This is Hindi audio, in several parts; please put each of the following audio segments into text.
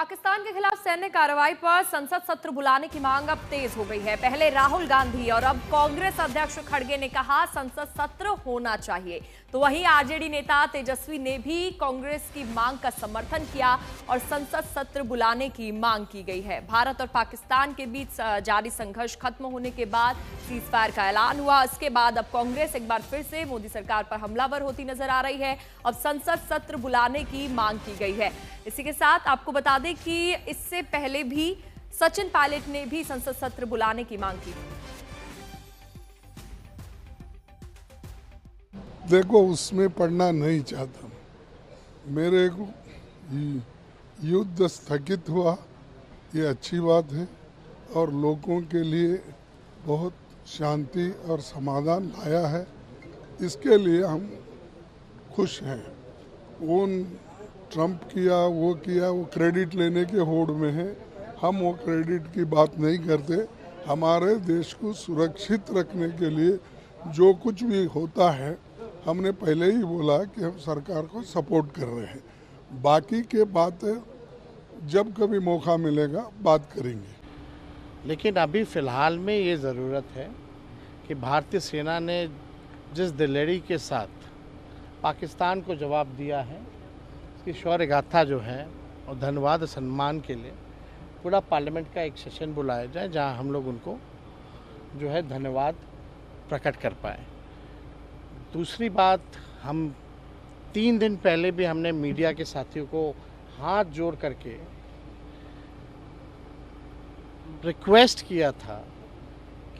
पाकिस्तान के खिलाफ सैन्य कार्रवाई पर संसद सत्र बुलाने की मांग अब तेज हो गई है। पहले राहुल गांधी और अब कांग्रेस अध्यक्ष खड़गे ने कहा संसद सत्र होना चाहिए, तो वहीं आरजेडी नेता तेजस्वी ने भी कांग्रेस की मांग का समर्थन किया और संसद सत्र बुलाने की मांग की गई है। भारत और पाकिस्तान के बीच जारी संघर्ष खत्म होने के बाद सीजफायर का ऐलान हुआ। इसके बाद अब कांग्रेस एक बार फिर से मोदी सरकार पर हमलावर होती नजर आ रही है। अब संसद सत्र बुलाने की मांग की गई है। इसी के साथ आपको बता दें कि इससे पहले भी सचिन पायलट ने भी संसद सत्र बुलाने की मांग की। देखो, उसमें पढ़ना नहीं चाहता। मेरे को युद्ध स्थगित हुआ, ये अच्छी बात है और लोगों के लिए बहुत शांति और समाधान लाया है। इसके लिए हम खुश हैं। कौन ट्रंप किया, वो क्रेडिट लेने के होड़ में है। हम वो क्रेडिट की बात नहीं करते। हमारे देश को सुरक्षित रखने के लिए जो कुछ भी होता है, हमने पहले ही बोला कि हम सरकार को सपोर्ट कर रहे हैं। बाकी के बातें जब कभी मौका मिलेगा बात करेंगे। लेकिन अभी फ़िलहाल में ये ज़रूरत है कि भारतीय सेना ने जिस दिलेरी के साथ पाकिस्तान को जवाब दिया है, इसकी शौर्य गाथा जो है और धन्यवाद सम्मान के लिए पूरा पार्लियामेंट का एक सेशन बुलाया जाए, जहां हम लोग उनको जो है धन्यवाद प्रकट कर पाए। दूसरी बात, हम 3 दिन पहले भी हमने मीडिया के साथियों को हाथ जोड़ करके रिक्वेस्ट किया था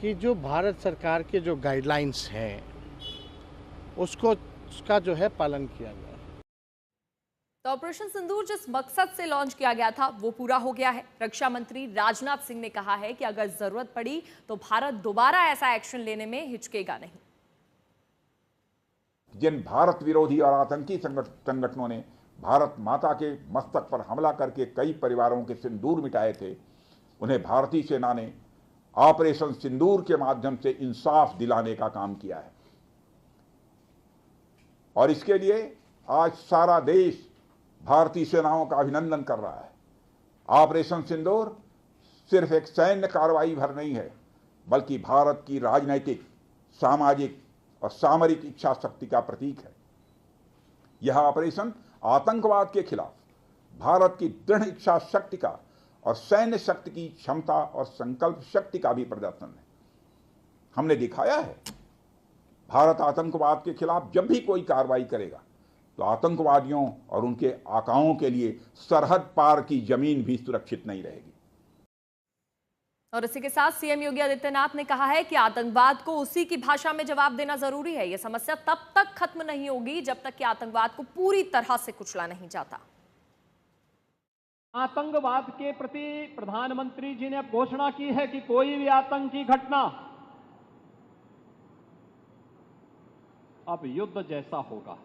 कि जो भारत सरकार के जो गाइडलाइंस हैं उसका जो है पालन किया जाए। तो ऑपरेशन सिंदूर जिस मकसद से लॉन्च किया गया था वो पूरा हो गया है। रक्षा मंत्री राजनाथ सिंह ने कहा है कि अगर जरूरत पड़ी तो भारत दोबारा ऐसा एक्शन लेने में हिचकेगा नहीं। जिन भारत विरोधी और आतंकी संगठनों ने भारत माता के मस्तक पर हमला करके कई परिवारों के सिंदूर मिटाए थे, उन्हें भारतीय सेना ने ऑपरेशन सिंदूर के माध्यम से इंसाफ दिलाने का काम किया है। और इसके लिए आज सारा देश भारतीय सेनाओं का अभिनंदन कर रहा है। ऑपरेशन सिंदूर सिर्फ एक सैन्य कार्रवाई भर नहीं है, बल्कि भारत की राजनैतिक, सामाजिक और सामरिक इच्छा शक्ति का प्रतीक है। यह ऑपरेशन आतंकवाद के खिलाफ भारत की दृढ़ इच्छा शक्ति का और सैन्य शक्ति की क्षमता और संकल्प शक्ति का भी प्रदर्शन है। हमने दिखाया है, भारत आतंकवाद के खिलाफ जब भी कोई कार्रवाई करेगा तो आतंकवादियों और उनके आकाओं के लिए सरहद पार की जमीन भी सुरक्षित नहीं रहेगी। और इसी के साथ सीएम योगी आदित्यनाथ ने कहा है कि आतंकवाद को उसी की भाषा में जवाब देना जरूरी है। यह समस्या तब तक खत्म नहीं होगी जब तक कि आतंकवाद को पूरी तरह से कुचला नहीं जाता। आतंकवाद के प्रति प्रधानमंत्री जी ने घोषणा की है कि कोई भी आतंकी घटना अब युद्ध जैसा होगा।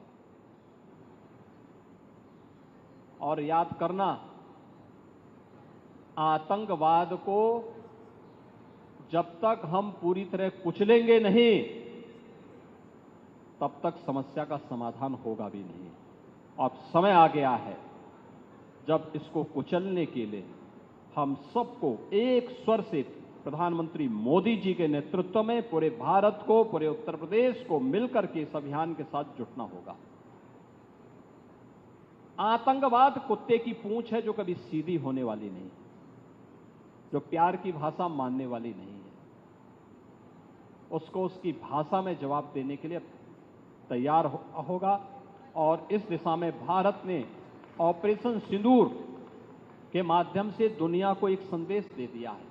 और याद करना, आतंकवाद को जब तक हम पूरी तरह कुचलेंगे नहीं, तब तक समस्या का समाधान होगा भी नहीं। अब समय आ गया है जब इसको कुचलने के लिए हम सबको एक स्वर से प्रधानमंत्री मोदी जी के नेतृत्व में पूरे भारत को, पूरे उत्तर प्रदेश को मिलकर के इस अभियान के साथ जुटना होगा। आतंकवाद कुत्ते की पूंछ है जो कभी सीधी होने वाली नहीं, जो प्यार की भाषा मानने वाली नहीं है। उसको उसकी भाषा में जवाब देने के लिए तैयार होगा। और इस दिशा में भारत ने ऑपरेशन सिंदूर के माध्यम से दुनिया को एक संदेश दे दिया है।